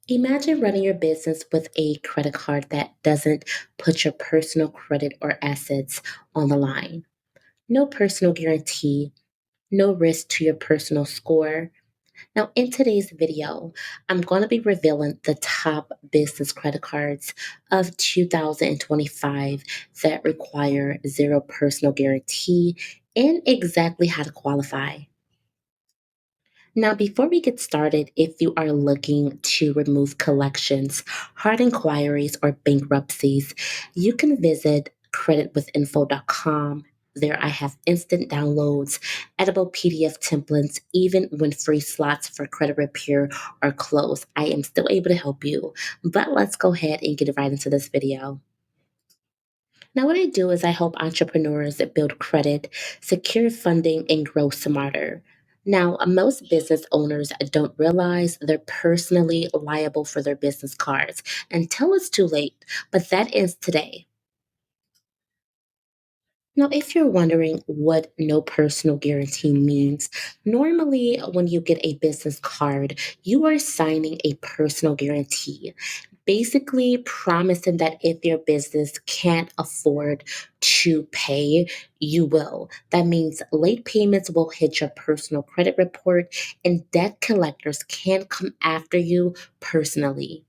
Imagine running your business with a credit card that doesn't put your personal credit or assets on the line. No personal guarantee, no risk to your personal score. Now, in today's video, I'm going to be revealing the top business credit cards of 2025 that require zero personal guarantee and exactly how to qualify. Now, before we get started, if you are looking to remove collections, hard inquiries, or bankruptcies, you can visit creditwithinfo.com. There, I have instant downloads, editable PDF templates, even when free slots for credit repair are closed. I am still able to help you. But let's go ahead and get right into this video. Now, what I do is I help entrepreneurs build credit, secure funding, and grow smarter. Now, most business owners don't realize they're personally liable for their business cards until it's too late, but that ends today. Now, if you're wondering what no personal guarantee means, normally when you get a business card, you are signing a personal guarantee, basically promising that if your business can't afford to pay, you will. That means late payments will hit your personal credit report and debt collectors can come after you personally.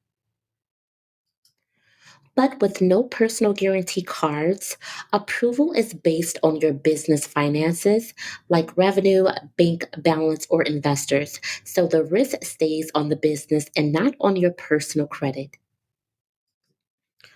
But with no personal guarantee cards, approval is based on your business finances, like revenue, bank balance, or investors. So the risk stays on the business and not on your personal credit.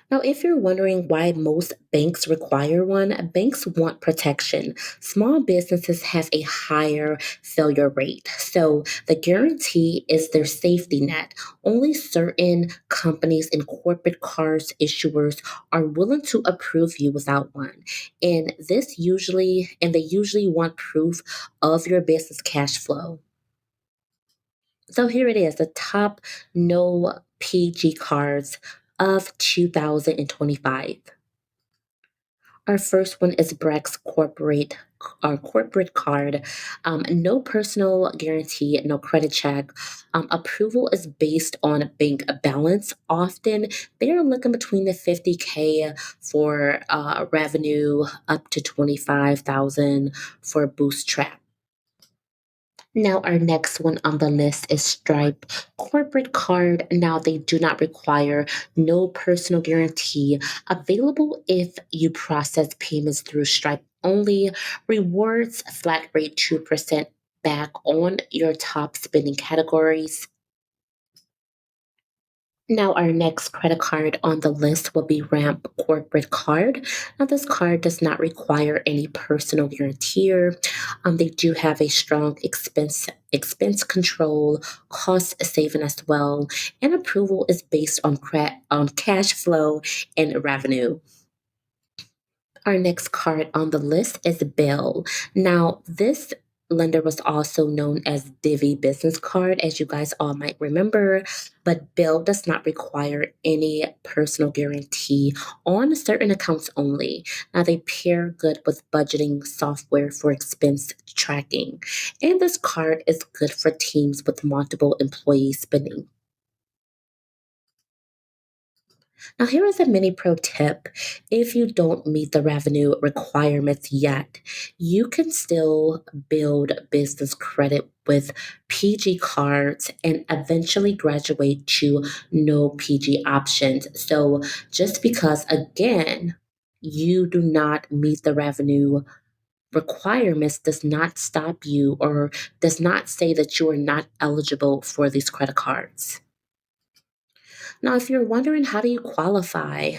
Now, if you're wondering why most banks require one, banks want protection. Small businesses have a higher failure rate. So the guarantee is their safety net. Only certain companies and corporate cards issuers are willing to approve you without one. And they usually want proof of your business cash flow. So here it is, the top no PG cards of 2025. Our first one is Brex Corporate, our corporate card. No personal guarantee, no credit check. Approval is based on bank balance. Often they are looking between the 50K for revenue up to 25,000 for bootstrap. Now, our next one on the list is Stripe Corporate Card. Now, they do not require no personal guarantee. Available if you process payments through Stripe only. Rewards flat rate 2% back on your top spending categories. Now, our next credit card on the list will be Ramp Corporate Card. Now, this card does not require any personal guarantor. They do have a strong expense control, cost saving as well, and approval is based on cash flow and revenue. Our next card on the list is Bill. Now, this lender was also known as Divvy Business Card, as you guys all might remember, but Bill does not require any personal guarantee on certain accounts only. Now, they pair good with budgeting software for expense tracking, and this card is good for teams with multiple employee spending. Now, here is a mini pro tip. If you don't meet the revenue requirements yet, you can still build business credit with PG cards and eventually graduate to no PG options. So, just because, again, you do not meet the revenue requirements does not stop you or does not say that you are not eligible for these credit cards. Now, if you're wondering how do you qualify,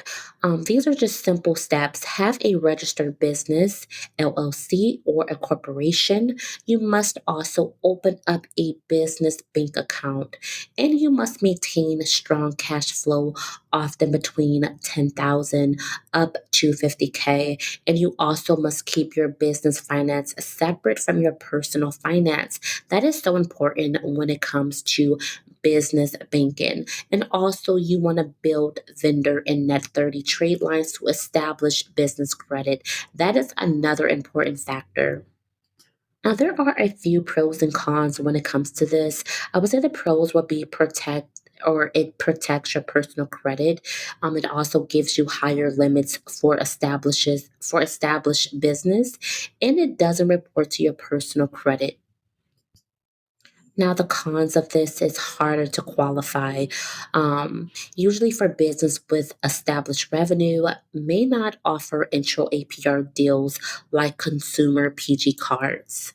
these are just simple steps. Have a registered business, LLC, or a corporation. You must also open up a business bank account, and you must maintain strong cash flow, often between 10,000 up to 50K. And you also must keep your business finance separate from your personal finance. That is so important when it comes to business banking. And also, you want to build vendor and net 30 trade lines to establish business credit. That is another important factor. Now, there are a few pros and cons when it comes to this. I would say the pros would be or it protects your personal credit. It also gives you higher limits for established business, and it doesn't report to your personal credit. Now, the cons of this is harder to qualify. Usually, for business with established revenue, may not offer intro APR deals like consumer PG cards.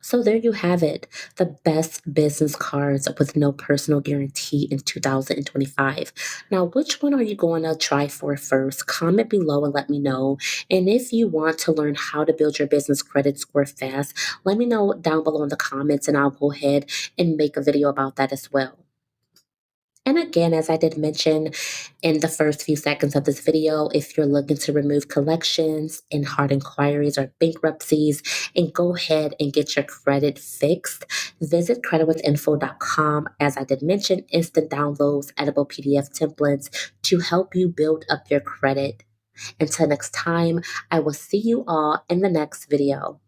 So there you have it, the best business cards with no personal guarantee in 2025. Now, which one are you going to try for first? Comment below and let me know. And if you want to learn how to build your business credit score fast, let me know down below in the comments and I'll go ahead and make a video about that as well. And again, as I did mention in the first few seconds of this video, if you're looking to remove collections and hard inquiries or bankruptcies and go ahead and get your credit fixed, visit creditwithinfo.com. As I did mention, instant downloads, editable PDF templates to help you build up your credit. Until next time, I will see you all in the next video.